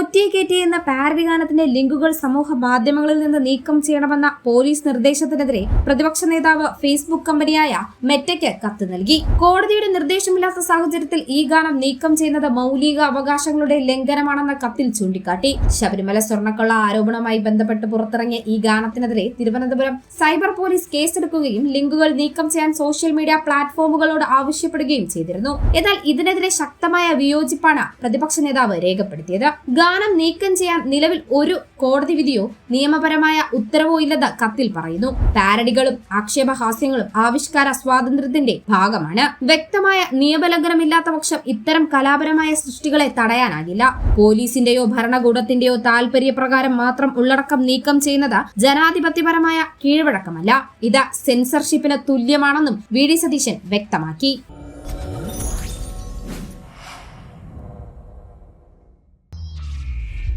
പൊറ്റിയെ കയറ്റി എന്ന പാരഡി ഗാനത്തിന്റെ ലിങ്കുകൾ സമൂഹ മാധ്യമങ്ങളിൽ നിന്ന് നീക്കം ചെയ്യണമെന്ന പോലീസ് നിർദ്ദേശത്തിനെതിരെ പ്രതിപക്ഷ നേതാവ് ഫേസ്ബുക്ക് കമ്പനിയായ മെറ്റയ്ക്ക് കത്ത് നൽകി. കോടതിയുടെ നിർദ്ദേശമില്ലാത്ത സാഹചര്യത്തിൽ ഈ ഗാനം നീക്കം ചെയ്യുന്നത് മൗലിക അവകാശങ്ങളുടെ ലംഘനമാണെന്ന കത്തിൽ ചൂണ്ടിക്കാട്ടി. ശബരിമല സ്വർണ്ണക്കള്ള ആരോപണവുമായി ബന്ധപ്പെട്ട് പുറത്തിറങ്ങിയ ഈ ഗാനത്തിനെതിരെ തിരുവനന്തപുരം സൈബർ പോലീസ് കേസെടുക്കുകയും ലിങ്കുകൾ നീക്കം ചെയ്യാൻ സോഷ്യൽ മീഡിയ പ്ലാറ്റ്ഫോമുകളോട് ആവശ്യപ്പെടുകയും ചെയ്തിരുന്നു. എന്നാൽ ഇതിനെതിരെ ശക്തമായ വിയോജിപ്പാണ് പ്രതിപക്ഷ നേതാവ് രേഖപ്പെടുത്തിയത്. ഗാനം നീക്കം ചെയ്യാൻ നിലവിൽ ഒരു കോടതി വിധിയോ നിയമപരമായ ഉത്തരവോ ഇല്ലെന്ന് കത്തിൽ പറയുന്നു. പാരഡികളും ആക്ഷേപഹാസ്യങ്ങളും ആവിഷ്കാര സ്വാതന്ത്ര്യത്തിന്റെ ഭാഗമാണ്. വ്യക്തമായ നിയമലംഘനമില്ലാത്ത പക്ഷം ഇത്തരം കലാപരമായ സൃഷ്ടികളെ തടയാനാകില്ല. പോലീസിന്റെയോ ഭരണകൂടത്തിന്റെയോ താൽപര്യപ്രകാരം മാത്രം ഉള്ളടക്കം നീക്കം ചെയ്യുന്നത് ജനാധിപത്യപരമായ കീഴ്വഴക്കമല്ല. ഇത് സെൻസർഷിപ്പിന് തുല്യമാണെന്നും വി ഡി സതീശൻ വ്യക്തമാക്കി.